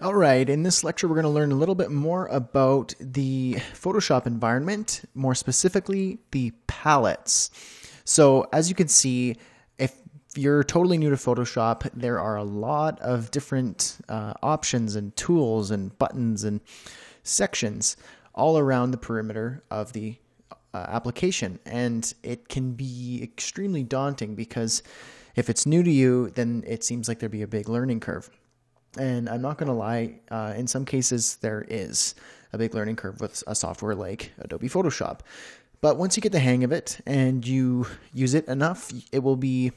All right, in this lecture, we're going to learn a little bit more about the Photoshop environment, more specifically, the palettes. So as you can see, if you're totally new to Photoshop, there are a lot of different options and tools and buttons and sections all around the perimeter of the application. And it can be extremely daunting because if it's new to you, then it seems like there'd be a big learning curve. And I'm not going to lie, in some cases there is a big learning curve with a software like Adobe Photoshop. But once you get the hang of it and you use it enough, it will be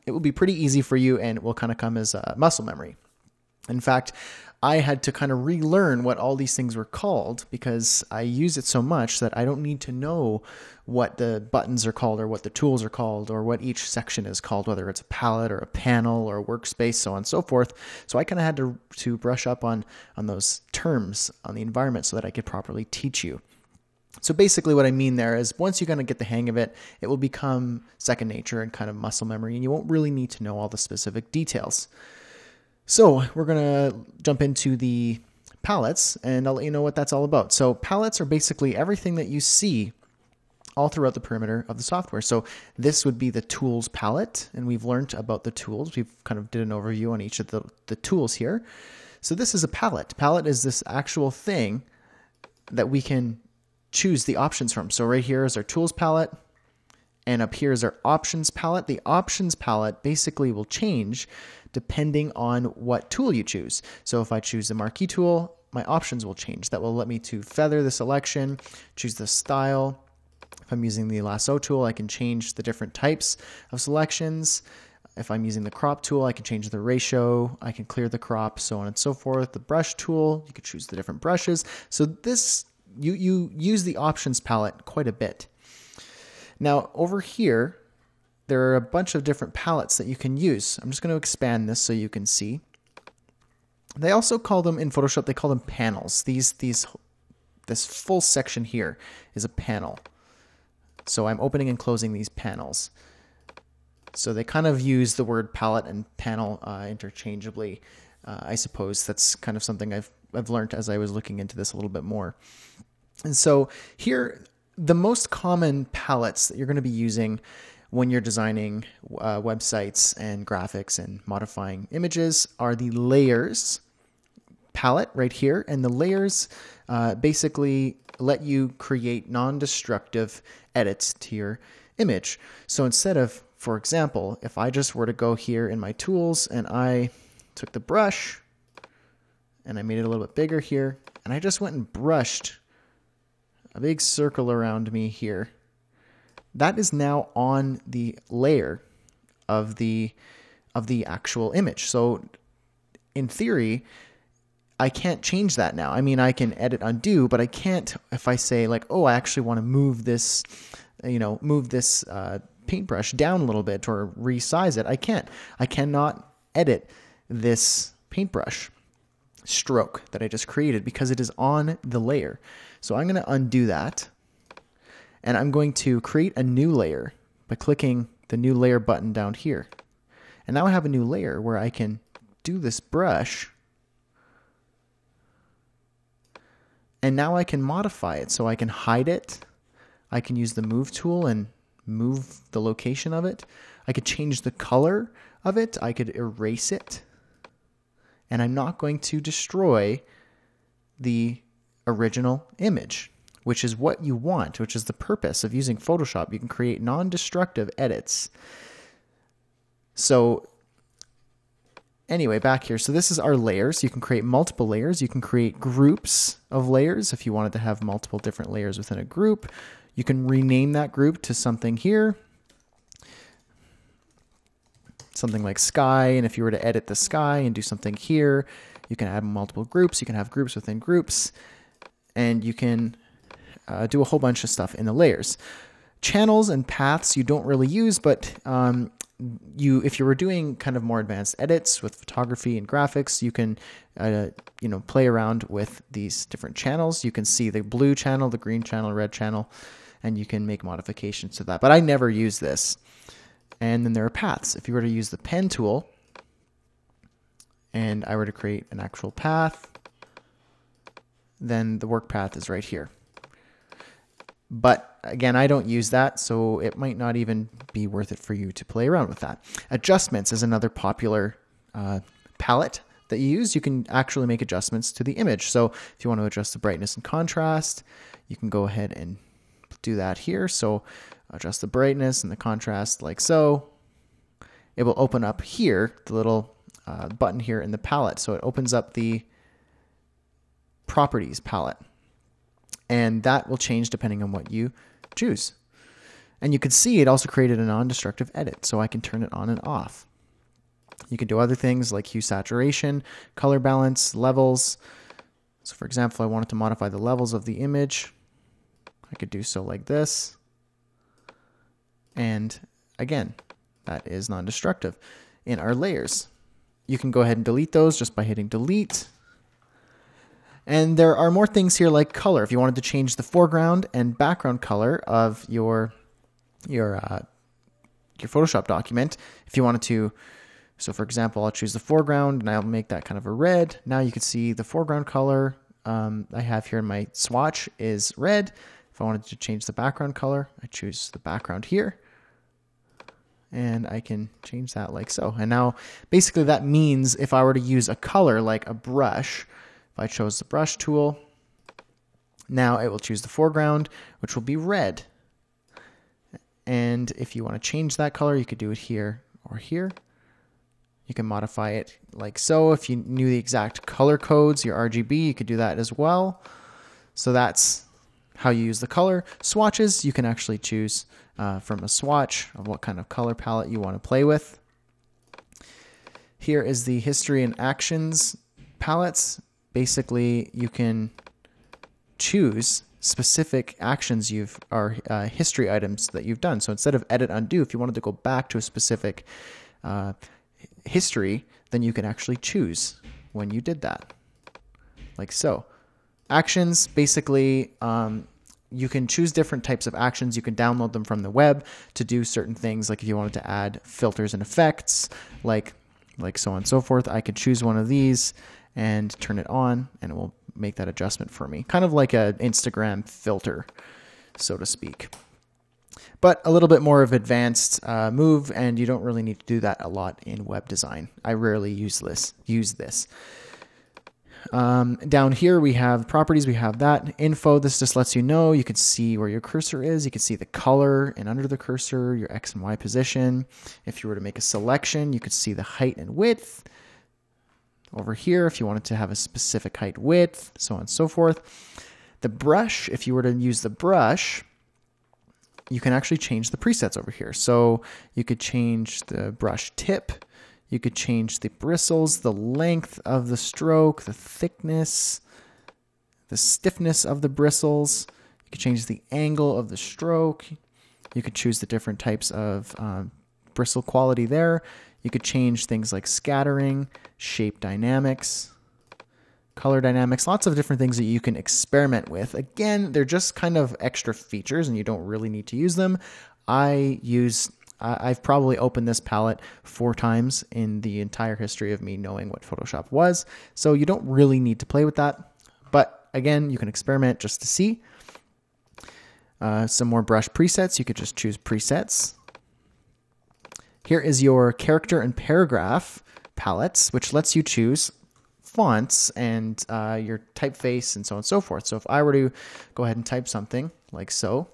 pretty easy for you, and it will kind of come as a muscle memory. In fact, I had to kind of relearn what all these things were called because I use it so much that I don't need to know what the buttons are called or what the tools are called or what each section is called, whether it's a palette or a panel or a workspace, so on and so forth. So I kind of had to brush up on those terms on the environment so that I could properly teach you. So basically what I mean there is once you kind of get the hang of it, it will become second nature and kind of muscle memory, and you won't really need to know all the specific details. So we're going to jump into the palettes, and I'll let you know what that's all about. So palettes are basically everything that you see all throughout the perimeter of the software. So this would be the tools palette, and we've learned about the tools. We've kind of did an overview on each of the tools here. So this is a palette. Palette is this actual thing that we can choose the options from. So right here is our tools palette, and up here is our options palette. The options palette basically will change depending on what tool you choose. So if I choose the marquee tool, my options will change. That will let me to feather the selection, choose the style. If I'm using the lasso tool, I can change the different types of selections. If I'm using the crop tool, I can change the ratio. I can clear the crop, so on and so forth. The brush tool, you can choose the different brushes. So this, you use the options palette quite a bit. Now over here, there are a bunch of different palettes that you can use. I'm just going to expand this so you can see. They also call them, in Photoshop, they call them panels. This full section here is a panel. So I'm opening and closing these panels. So they kind of use the word palette and panel interchangeably. I suppose that's kind of something I've learned as I was looking into this a little bit more. And so here, the most common palettes that you're going to be using when you're designing websites and graphics and modifying images are the layers palette right here. And the layers basically let you create non-destructive edits to your image. So instead of, for example, if I just were to go here in my tools and I took the brush and I made it a little bit bigger here, and I just went and brushed a big circle around me here, that is now on the layer of the actual image. So in theory, I can't change that now. I mean, I can edit undo, but I can't if I say like, oh, I actually want to move this, paintbrush down a little bit or resize it. I can't. I cannot edit this paintbrush stroke that I just created because it is on the layer. So I'm going to undo that. And I'm going to create a new layer by clicking the new layer button down here. And now I have a new layer where I can do this brush. And now I can modify it. So I can hide it. I can use the move tool and move the location of it. I could change the color of it. I could erase it. And I'm not going to destroy the original image, which is what you want, which is the purpose of using Photoshop. You can create non-destructive edits. So anyway, back here. So this is our layers. You can create multiple layers. You can create groups of layers if you wanted to have multiple different layers within a group. You can rename that group to something here, something like sky. And if you were to edit the sky and do something here, you can add multiple groups. You can have groups within groups, and you can do a whole bunch of stuff in the layers. Channels and paths you don't really use, but if you were doing kind of more advanced edits with photography and graphics, you can play around with these different channels. You can see the blue channel, the green channel, red channel, and you can make modifications to that. But I never use this. And then there are paths. If you were to use the pen tool and I were to create an actual path, then the work path is right here. But again, I don't use that, so it might not even be worth it for you to play around with that. Adjustments is another popular palette that you use. You can actually make adjustments to the image. So if you want to adjust the brightness and contrast, you can go ahead and do that here. So adjust the brightness and the contrast like so. It will open up here, the little button here in the palette. So it opens up the properties palette. And that will change depending on what you choose. And you can see it also created a non-destructive edit, so I can turn it on and off. You can do other things like hue saturation, color balance, levels. So for example, if I wanted to modify the levels of the image, I could do so like this. And again, that is non-destructive. In our layers, you can go ahead and delete those just by hitting delete. And there are more things here like color. If you wanted to change the foreground and background color of your Photoshop document, if you wanted to, so for example, I'll choose the foreground and I'll make that kind of a red. Now you can see the foreground color I have here in my swatch is red. If I wanted to change the background color, I choose the background here. And I can change that like so. And now basically that means if I were to use a color like a brush, if I chose the brush tool, now it will choose the foreground, which will be red. And if you want to change that color, you could do it here or here. You can modify it like so. If you knew the exact color codes, your RGB, you could do that as well. So that's how you use the color. Swatches, you can actually choose from a swatch of what kind of color palette you want to play with. Here is the history and actions palettes. Basically, you can choose specific actions or history items that you've done. So instead of edit undo, if you wanted to go back to a specific history, then you can actually choose when you did that, like so. Actions, basically, you can choose different types of actions. You can download them from the web to do certain things. Like if you wanted to add filters and effects, like so on and so forth, I could choose one of these and turn it on, and it will make that adjustment for me. Kind of like an Instagram filter, so to speak. But a little bit more of advanced move, and you don't really need to do that a lot in web design. I rarely use this. Down here we have properties, we have that. Info, this just lets you know, you can see where your cursor is, you can see the color, and under the cursor, your X and Y position. If you were to make a selection, you could see the height and width. Over here, if you wanted to have a specific height width, so on and so forth. The brush, if you were to use the brush, you can actually change the presets over here. So you could change the brush tip, you could change the bristles, the length of the stroke, the thickness, the stiffness of the bristles. You could change the angle of the stroke. You could choose the different types of bristle quality there. You could change things like scattering, shape dynamics, color dynamics, lots of different things that you can experiment with. Again, they're just kind of extra features and you don't really need to use them. I've probably opened this palette 4 times in the entire history of me knowing what Photoshop was. So you don't really need to play with that. But again, you can experiment just to see. Some more brush presets. You could just choose presets. Here is your character and paragraph palettes, which lets you choose fonts and your typeface and so on and so forth. So if I were to go ahead and type something like so,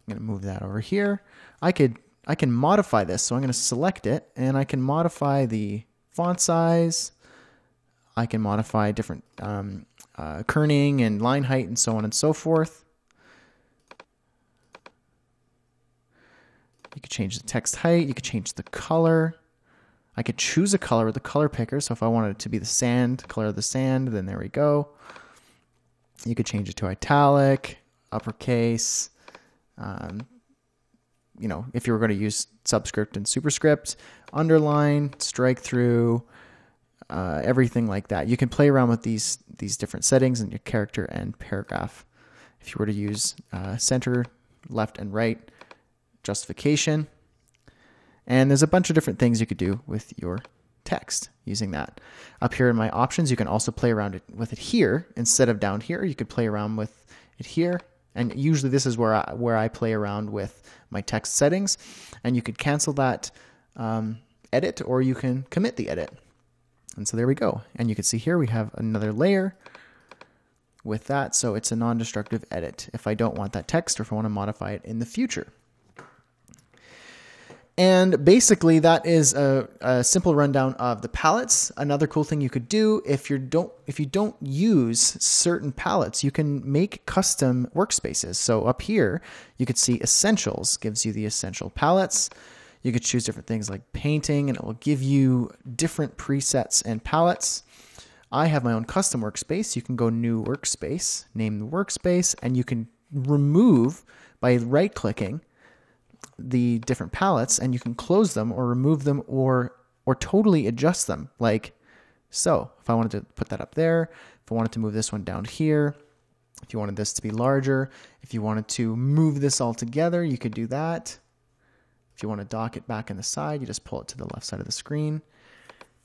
I'm going to move that over here. I can modify this. So I'm going to select it and I can modify the font size. I can modify different kerning and line height and so on and so forth. You could change the text height. You could change the color. I could choose a color with the color picker. So if I wanted it to be the sand, color of the sand, then there we go. You could change it to italic, uppercase. You know, if you were going to use subscript and superscript, underline, strike through, everything like that. You can play around with these different settings in your character and paragraph. If you were to use center, left, and right, justification. And there's a bunch of different things you could do with your text using that. Up here in my options, you can also play around with it here instead of down here. You could play around with it here. And usually this is where I play around with my text settings. And you could cancel that edit, or you can commit the edit. And so there we go. And you can see here we have another layer with that. So it's a non-destructive edit if I don't want that text or if I want to modify it in the future. And basically that is a simple rundown of the palettes. Another cool thing you could do if you don't use certain palettes, you can make custom workspaces. So up here, you could see Essentials gives you the essential palettes. You could choose different things like painting, and it will give you different presets and palettes. I have my own custom workspace. You can go New Workspace, name the workspace, and you can remove by right-clicking the different palettes, and you can close them or remove them or totally adjust them, like so. If I wanted to put that up there, if I wanted to move this one down here, if you wanted this to be larger, if you wanted to move this all together, you could do that. If you want to dock it back in the side, you just pull it to the left side of the screen.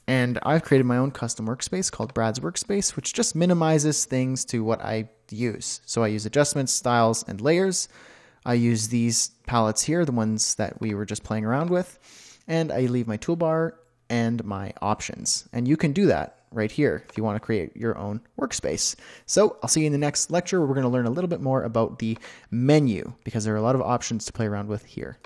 And I've created my own custom workspace called Brad's Workspace, which just minimizes things to what I use. So I use adjustments, styles, and layers. I use these palettes here, the ones that we were just playing around with, and I leave my toolbar and my options. And you can do that right here if you want to create your own workspace. So I'll see you in the next lecture where we're going to learn a little bit more about the menu, because there are a lot of options to play around with here.